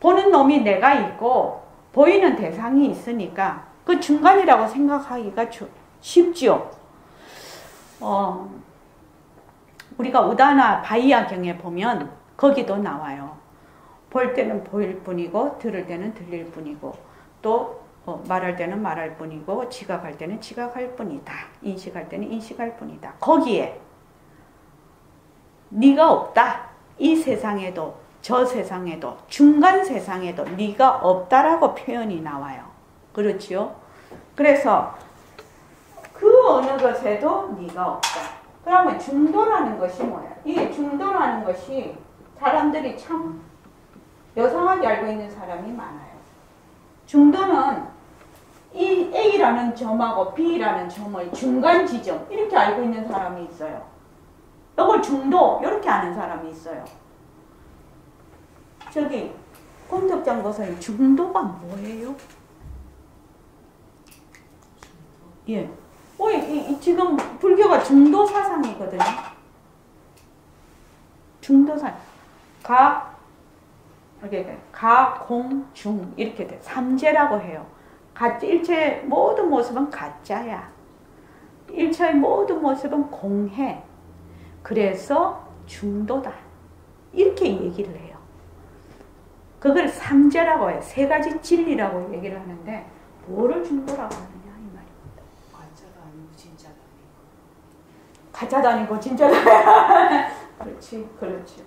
보는 놈이 내가 있고 보이는 대상이 있으니까 그 중간이라고 생각하기가 쉽죠. 우리가 우다나 바이아경에 보면 거기도 나와요. 볼 때는 보일 뿐이고 들을 때는 들릴 뿐이고 또 말할 때는 말할 뿐이고 지각할 때는 지각할 뿐이다. 인식할 때는 인식할 뿐이다. 거기에 네가 없다. 이 세상에도 저 세상에도 중간 세상에도 네가 없다라고 표현이 나와요. 그렇지요? 그래서 그 어느 것에도 네가 없다. 그러면 중도라는 것이 뭐야? 이 중도라는 것이 사람들이 참 요상하게 알고 있는 사람이 많아요. 중도는 이 A라는 점하고 B라는 점의 중간 지점 이렇게 알고 있는 사람이 있어요. 이걸 중도 이렇게 아는 사람이 있어요. 저기 공덕장 보살님 중도가 뭐예요? 예. 지금 불교가 중도 사상이거든요. 중도 사상. 가, 공, 중 이렇게 돼. 삼재라고 해요. 일체의 모든 모습은 가짜야. 일체의 모든 모습은 공해. 그래서 중도다. 이렇게 얘기를 해요. 그걸 삼재라고 해요. 세 가지 진리라고 얘기를 하는데 뭐를 중도라고 하느냐 이 말입니다. 가짜도 아니고 진짜도 아니고. 가짜도 아니고 진짜도 아니고. 그렇지, 그렇죠.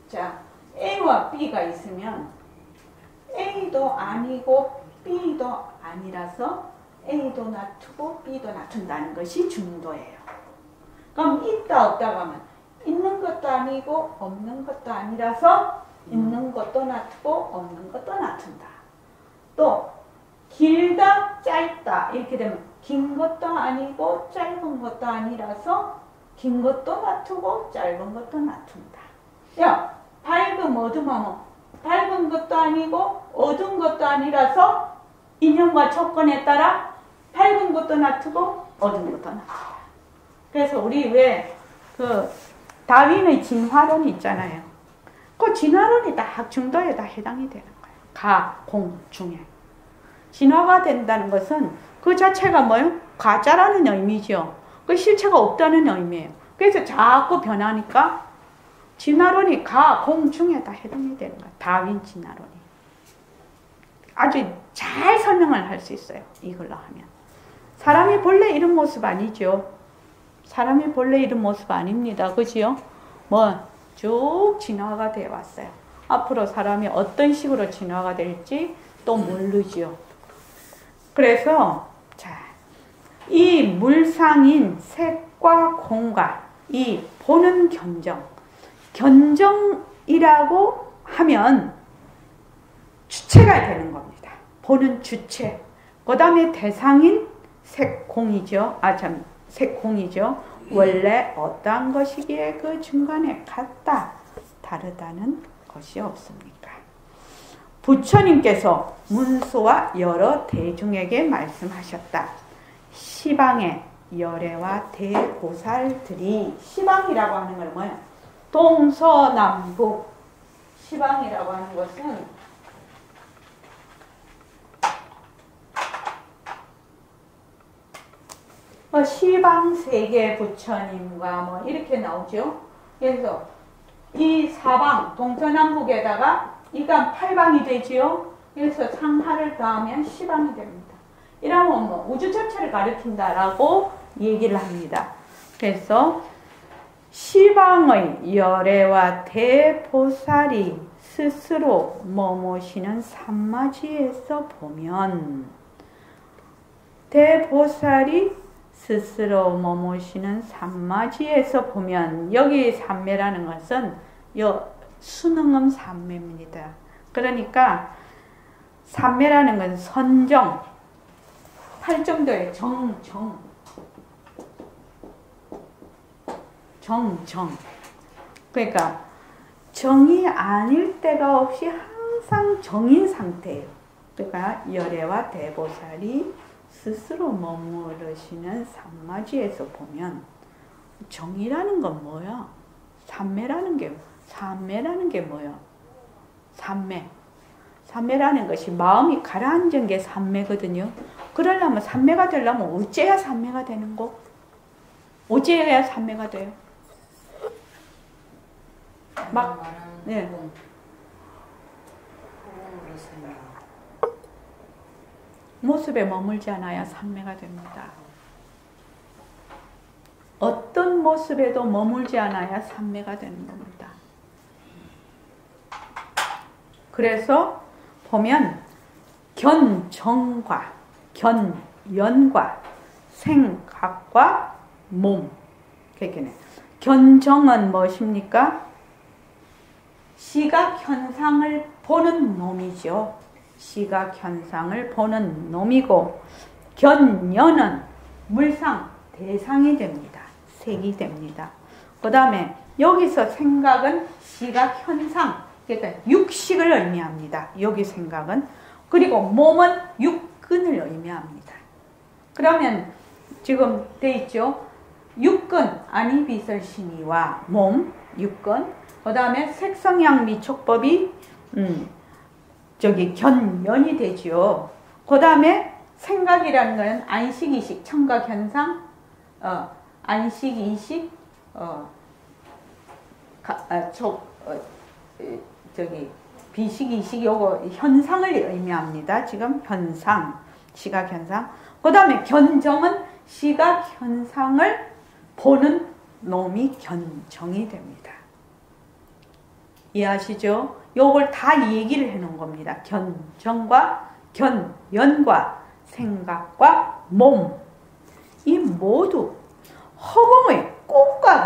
자, A와 B가 있으면 A도 아니고 B도 아니라서 A도 놔두고 B도 놔둔다는 것이 중도예요. 그럼 있다 없다가 하면 있는 것도 아니고 없는 것도 아니라서 있는 것도 놔두고 없는 것도 놔둔다. 또 길다 짧다 이렇게 되면 긴 것도 아니고 짧은 것도 아니라서 긴 것도 놔두고 짧은 것도 놔둔다. 야, 밝음 어둠 하면 밝은 것도 아니고 어두운 것도 아니라서 인연과 조건에 따라 밝은 것도 놔두고 어두운 것도 놔둔다. 그래서 우리 왜 그 다윈의 진화론 있잖아요. 그 진화론이 딱 중도에 다 해당이 되는 거예요. 가, 공, 중에. 진화가 된다는 것은 그 자체가 뭐예요? 가짜라는 의미죠. 그 실체가 없다는 의미예요. 그래서 자꾸 변하니까 진화론이 가, 공, 중에 다 해당이 되는 거예요. 다윈 진화론이. 아주 잘 설명을 할 수 있어요. 이걸로 하면. 사람이 본래 이런 모습 아니죠. 사람이 본래 이런 모습 아닙니다. 그지요? 쭉 진화가 되어 왔어요. 앞으로 사람이 어떤 식으로 진화가 될지 또 모르죠. 그래서 이 물상인 색과 공과 이 보는 견정이라고 하면 주체가 되는 겁니다. 보는 주체. 그 다음에 대상인 색공이죠. 색공이죠. 원래 어떠한 것이기에 그 중간에 같다, 다르다는 것이 없습니까? 부처님께서 문수와 여러 대중에게 말씀하셨다. 시방의 열애와 대보살들이, 시방이라고 하는 건 뭐예요? 동서남북. 시방이라고 하는 것은 시방세계 부처님과 이렇게 나오죠. 그래서 이 사방 동서남북에다가 이가 8방이 되지요. 그래서 상하를 더하면 시방이 됩니다. 이러면 우주 전체를 가리킨다라고 얘기를 합니다. 그래서 시방의 열애와 대보살이 스스로 머무시는 산마지에서 보면, 대보살이 스스로 머무시는 산마지에서 보면, 여기 산매라는 것은 수능음 산매입니다. 그러니까 산매라는 것은 선정, 8정도의 정정. 그러니까 정이 아닐 때가 없이 항상 정인 상태예요. 그러니까 열애와 대보살이 스스로 머무르시는 산마지에서 보면, 정이라는 건 뭐야? 산매라는 게 뭐야? 산매 삼매라는 것이 마음이 가라앉은 게 삼매거든요. 그러려면 삼매가 되려면 어째야 삼매가 되는 거? 어째야 삼매가 돼요? 막 네. 모습에 머물지 않아야 삼매가 됩니다. 어떤 모습에도 머물지 않아야 삼매가 되는 겁니다. 그래서 보면 견정과 견연과 생각과 몸. 견정은 무엇입니까? 시각 현상을 보는 놈이죠. 시각 현상을 보는 놈이고, 견연은 물상 대상이 됩니다. 색이 됩니다. 그 다음에 여기서 생각은 시각 현상, 그러니까 육식을 의미합니다. 여기 생각은. 그리고 몸은 육근을 의미합니다. 그러면 지금 돼 있죠. 육근, 안이비설신이와 몸, 육근. 그 다음에 색성향 미촉법이 견연이 되죠. 그 다음에 생각이라는 것은 안식, 이식, 청각, 현상, 안식, 이식, 비식, 이식, 요거 현상을 의미합니다. 지금 현상, 시각 현상. 그 다음에 견정은 시각 현상을 보는 놈이 견정이 됩니다. 이해하시죠? 요걸 다 얘기를 해 놓은 겁니다. 견정과 견연과 생각과 몸. 이 모두 허공의 꽃과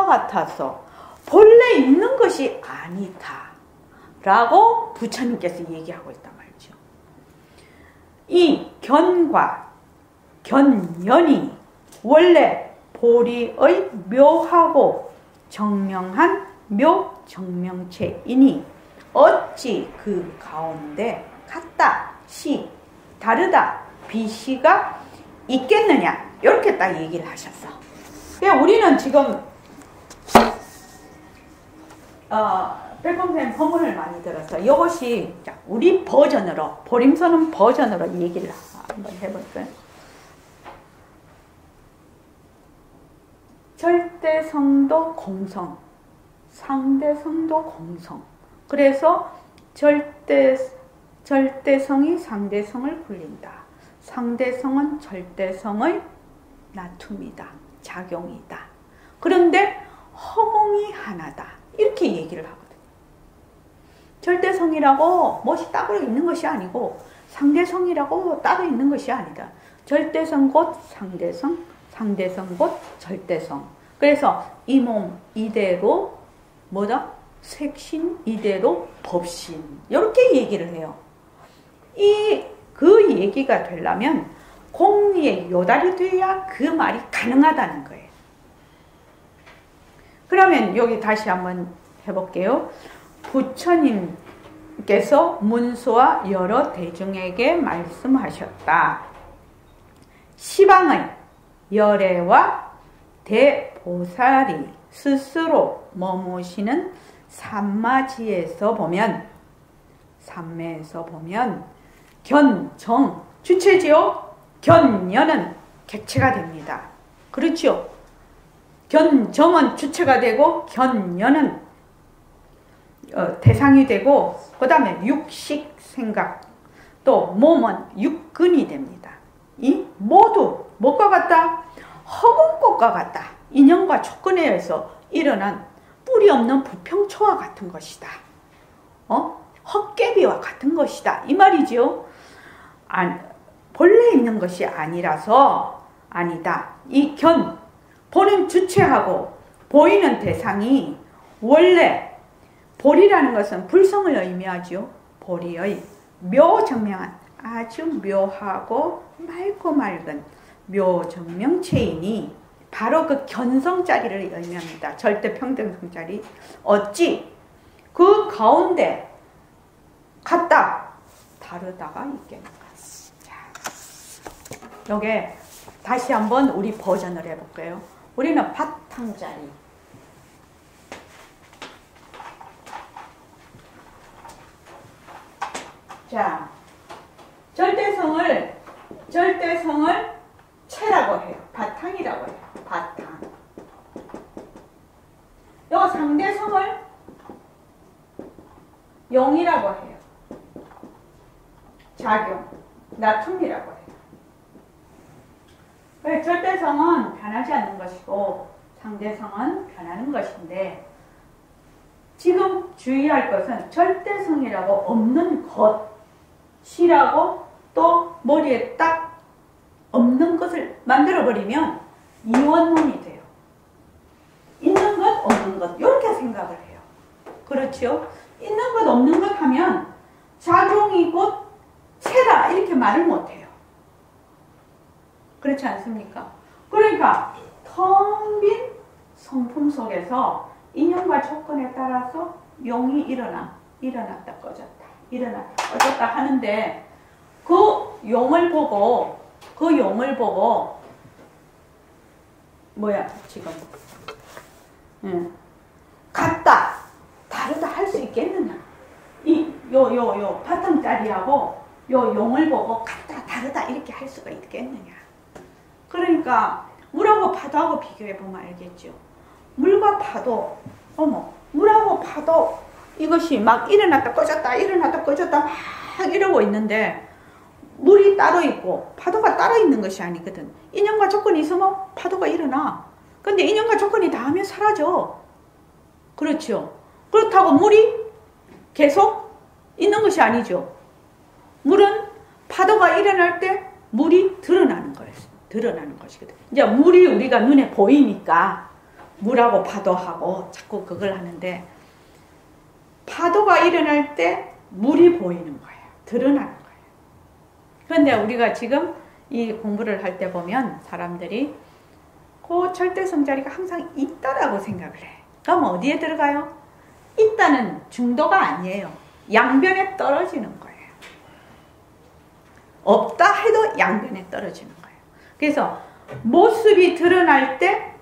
같아서 본래 있는 것이 아니다 라고 부처님께서 얘기하고 있단 말이죠. 이 견과 견연이 원래 보리의 묘하고 정명한 묘정명체이니 어찌 그 가운데 같다, 시, 다르다, 비시가 있겠느냐, 이렇게 딱 얘기를 하셨어. 그러니까 우리는 지금 백범쌤 법문을 많이 들어서 이것이 우리 버전으로, 보림서는 버전으로 얘기를 한번 해볼까요? 절대성도 공성, 상대성도 공성. 그래서 절대성이 상대성을 굴린다. 상대성은 절대성의 나툼이다. 작용이다. 그런데 허공이 하나다. 이렇게 얘기를 하거든요. 절대성이라고 무엇이 따로 있는 것이 아니고 상대성이라고 따로 있는 것이 아니다. 절대성 곧 상대성, 상대성 곧 절대성. 그래서 이 몸 이대로 뭐다? 색신 이대로 법신. 이렇게 얘기를 해요. 그 얘기가 되려면 공리에 요달이 돼야 그 말이 가능하다는 거예요. 그러면 여기 다시 한번 해볼게요. 부처님께서 문수와 여러 대중에게 말씀하셨다. 시방의 열애와 대보살이 스스로 머무시는 삼마지에서 보면, 삼매에서 보면 견정, 주체지요. 견연은 객체가 됩니다. 그렇죠? 견정은 주체가 되고 견연은 대상이 되고, 그 다음에 육식 생각, 또 몸은 육근이 됩니다. 이 모두 뭐가 같다? 허공꽃과 같다. 인연과 조건에 의해서 일어난 뿌리 없는 부평초와 같은 것이다. 헛개비와 같은 것이다. 이 말이죠. 본래 있는 것이 아니라서 아니다. 이 보는 주체하고 보이는 대상이 원래 보리라는 것은 불성을 의미하죠. 보리의 묘정명한 아주 묘하고 맑고 맑은 묘정명체이니 바로 그 견성자리를 의미합니다. 절대평등성자리. 어찌 그 가운데 같다, 다르다가 있겠는가. 요게 다시 한번 우리 버전을 해볼게요. 우리는 바탕자리, 자, 절대성을 체라고 해요. 바탕이라고 해요. 바탕. 요 상대성을 용이라고 해요. 작용, 나툼이라고 해요. 절대성은 변하지 않는 것이고 상대성은 변하는 것인데, 지금 주의할 것은 절대성이라고 없는 것이라고 또 머리에 딱 없는 것을 만들어버리면 이원론이 돼요. 있는 것, 없는 것 이렇게 생각을 해요. 그렇죠? 있는 것, 없는 것 하면 작용이 곧 체다 이렇게 말을 못해요. 그렇지 않습니까? 그러니까 텅 빈 성품 속에서 인연과 조건에 따라서 용이 일어났다 꺼졌다, 일어났다 꺼졌다 하는데, 그 용을 보고 지금 같다 다르다 할 수 있겠느냐? 요 바탕짜리하고 요 용을 보고 같다 다르다 이렇게 할 수가 있겠느냐? 그러니까 물하고 파도하고 비교해 보면 알겠죠. 물과 파도, 물하고 파도 이것이 막 일어났다 꺼졌다 막 이러고 있는데, 물이 따로 있고 파도가 따로 있는 것이 아니거든. 인연과 조건이 있으면 파도가 일어나. 근데 인연과 조건이 닿으면 사라져. 그렇죠. 그렇다고 물이 계속 있는 것이 아니죠. 물은 파도가 일어날 때 물이 드러나는 것이거든. 이제 물이 우리가 눈에 보이니까 물하고 파도하고 자꾸 그걸 하는데, 파도가 일어날 때 물이 보이는 거예요. 드러나는 거예요. 그런데 우리가 지금 이 공부를 할 때 보면 사람들이 그 절대성 자리가 항상 있다라고 생각을 해. 그럼 어디에 들어가요? 있다는 중도가 아니에요. 양변에 떨어지는 거예요. 없다 해도 양변에 떨어지는 거예요. 그래서 모습이 드러날 때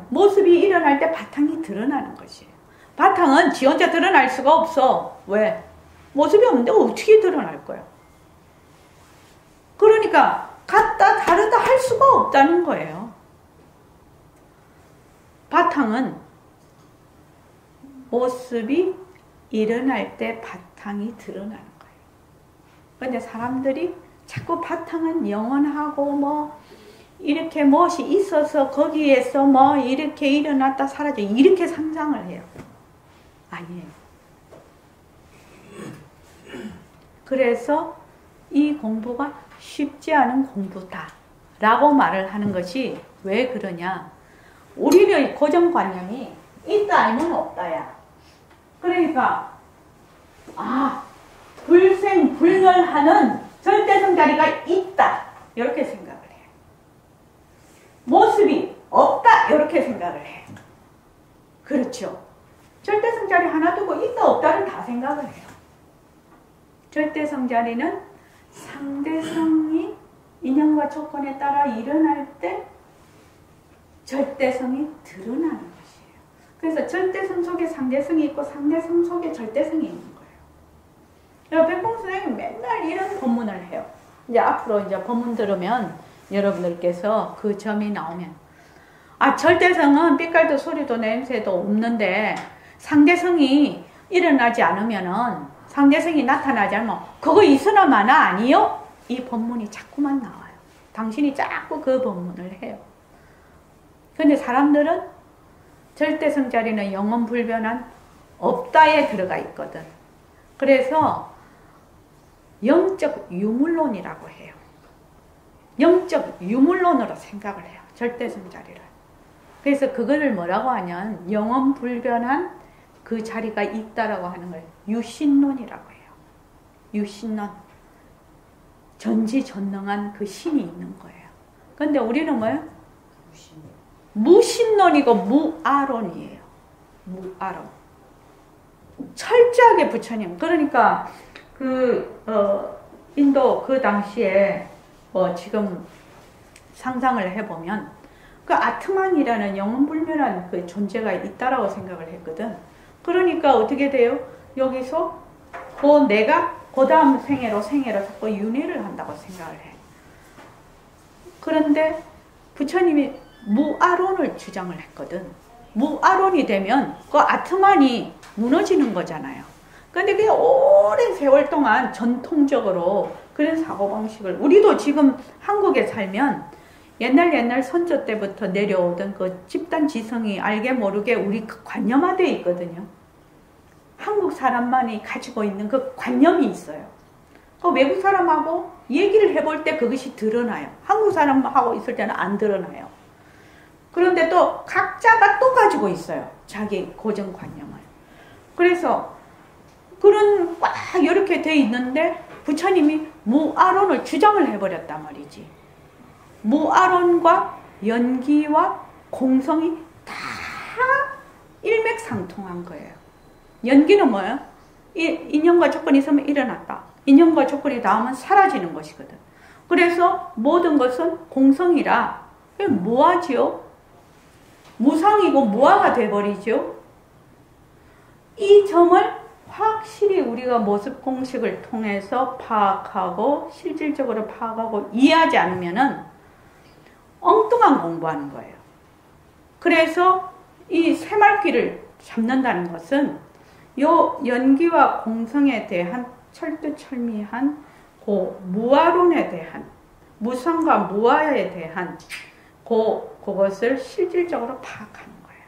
모습이 일어날 때 바탕이 드러나는 것이에요. 바탕은 지 혼자 드러날 수가 없어. 왜? 모습이 없는데 어떻게 드러날 거야? 그러니까 같다 다르다 할 수가 없다는 거예요. 바탕은 모습이 일어날 때 바탕이 드러나는 거예요. 그런데 사람들이 자꾸 바탕은 영원하고 이렇게 무엇이 있어서 거기에서 이렇게 일어났다 사라져 이렇게 상상을 해요. 아니에요. 그래서 이 공부가 쉽지 않은 공부다 라고 말을 하는 것이 왜 그러냐? 우리의 고정관념이 있다 아니면 없다야. 그러니까 불생불멸하는 절대성 자리가 있다 이렇게 생각을 해요. 모습이 없다 이렇게 생각을 해요. 그렇죠. 절대성 자리 하나 두고 있다 없다를 다 생각을 해요. 절대성 자리는 상대성이 인연과 조건에 따라 일어날 때 절대성이 드러나는 것이에요. 그래서 절대성 속에 상대성이 있고 상대성 속에 절대성이 있는 거예요. 백봉 선생님이 맨날 이런 법문을 해요. 이제 앞으로 이제 법문 들으면 여러분들께서 그 점이 나오면 절대성은 빛깔도 소리도 냄새도 없는데 상대성이 일어나지 않으면은 상대성이 나타나지 않으면 그거 있으나 마나 아니요? 이 법문이 자꾸만 나와요. 당신이 자꾸 그 법문을 해요. 그런데 사람들은 절대성 자리는 영원불변한 없다에 들어가 있거든. 그래서 영적 유물론이라고 해요. 영적 유물론으로 생각을 해요. 절대성 자리를. 그래서 그거를 뭐라고 하냐면 영원불변한 그 자리가 있다라고 하는 걸 유신론이라고 해요. 유신론. 전지전능한 그 신이 있는 거예요. 그런데 우리는 뭐예요? 무신론이고 무아론이에요. 무아론. 철저하게 부처님. 그러니까 인도 그 당시에 지금 상상을 해보면 그 아트만이라는 영원불멸한 그 존재가 있다라고 생각을 했거든. 그러니까 어떻게 돼요? 여기서 내가 그 다음 생애로 자꾸 윤회를 한다고 생각을 해. 그런데 부처님이 무아론을 주장을 했거든. 무아론이 되면 그 아트만이 무너지는 거잖아요. 근데 그게 오랜 세월 동안 전통적으로 그런 사고방식을, 우리도 지금 한국에 살면 옛날 선조 때부터 내려오던 그 집단 지성이 알게 모르게 우리 관념화되어 있거든요. 한국 사람만이 가지고 있는 그 관념이 있어요. 그 외국 사람하고 얘기를 해볼 때 그것이 드러나요. 한국 사람하고 있을 때는 안 드러나요. 그런데 또 각자가 또 가지고 있어요. 자기 고정관념을. 그래서 그런 꽉 이렇게 돼 있는데 부처님이 무아론을 주장을 해버렸단 말이지. 무아론과 연기와 공성이 다 일맥상통한 거예요. 연기는 뭐예요? 인연과 조건이 있으면 일어났다. 인연과 조건이 닿으면 사라지는 것이거든. 그래서 모든 것은 공성이라 무아지요? 무상이고 무아가 돼버리죠. 이 점을 확실히 우리가 모습 공식을 통해서 파악하고 실질적으로 파악하고 이해하지 않으면은 엉뚱한 공부하는 거예요. 그래서 이 새말귀를 잡는다는 것은 요 연기와 공성에 대한 철두철미한 그 무아론에 대한 무상과 무아에 대한 그것을 실질적으로 파악하는 거예요.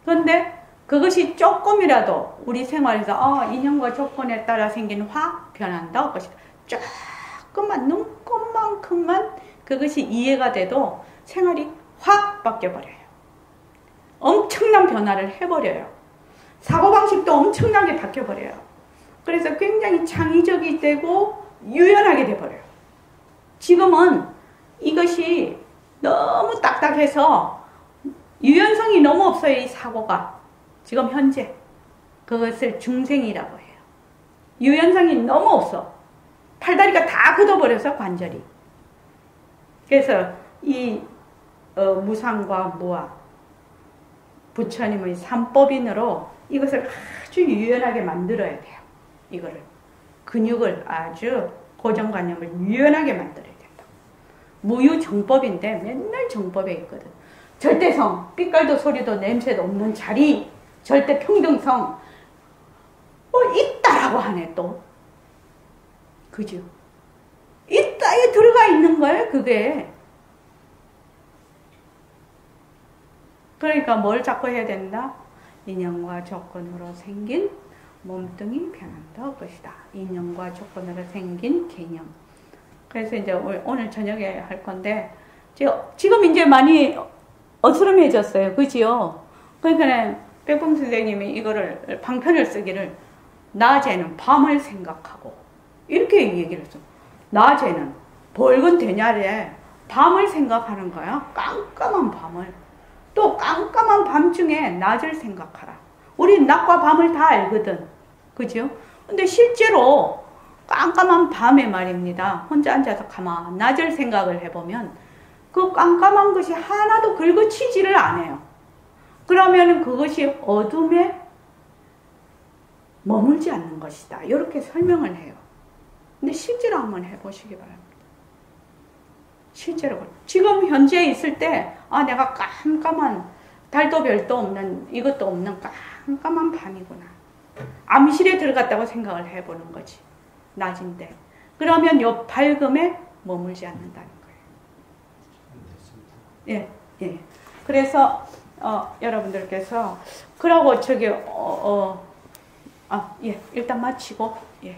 그런데 그것이 조금이라도 우리 생활에서 인연과 조건에 따라 생긴 화 변한다. 그것이 조금만 눈곱만큼만 그것이 이해가 돼도 생활이 확 바뀌어버려요. 엄청난 변화를 해버려요. 사고방식도 엄청나게 바뀌어버려요. 그래서 굉장히 창의적이 되고 유연하게 돼버려요. 지금은 이것이 너무 딱딱해서 유연성이 너무 없어요. 이 사고가. 지금 현재 그것을 중생이라고 해요. 유연성이 너무 없어. 팔다리가 다 굳어버려서 관절이. 그래서 이 무상과 무아 부처님의 삼법인으로 이것을 아주 유연하게 만들어야 돼요. 이거를 근육을 아주 고정관념을 유연하게 만들어야 된다. 무유정법인데 맨날 정법에 있거든. 절대성, 빛깔도 소리도 냄새도 없는 자리, 절대 평등성 있다라고 하네 또. 그죠? 있다에 들어가 있는 거예요 그게. 그러니까 뭘 자꾸 해야 된다? 인연과 조건으로 생긴 몸뚱이 변한다 것이다. 인연과 조건으로 생긴 개념. 그래서 이제 오늘 저녁에 할 건데 지금 이제 많이 어스름해졌어요. 그지요? 그러니까 백범 선생님이 이거를 방편을 쓰기를 낮에는 밤을 생각하고 이렇게 얘기를 했어. 낮에는 밝은 대낮에 밤을 생각하는 거야. 깜깜한 밤을. 또 깜깜한 밤중에 낮을 생각하라. 우리 낮과 밤을 다 알거든. 그죠? 근데 실제로 깜깜한 밤에 말입니다. 혼자 앉아서 가만 낮을 생각을 해보면 그 깜깜한 것이 하나도 긁어치지를 않아요. 그러면 그것이 어둠에 머물지 않는 것이다. 이렇게 설명을 해요. 근데 실제로 한번 해보시기 바랍니다. 실제로. 지금 현재 있을 때 내가 깜깜한 달도 별도 없는 이것도 없는 깜깜한 밤이구나. 암실에 들어갔다고 생각을 해보는 거지. 낮인데. 그러면 요 밝음에 머물지 않는다는 거예요. 예. 그래서 여러분들께서 그러고 일단 마치고 예.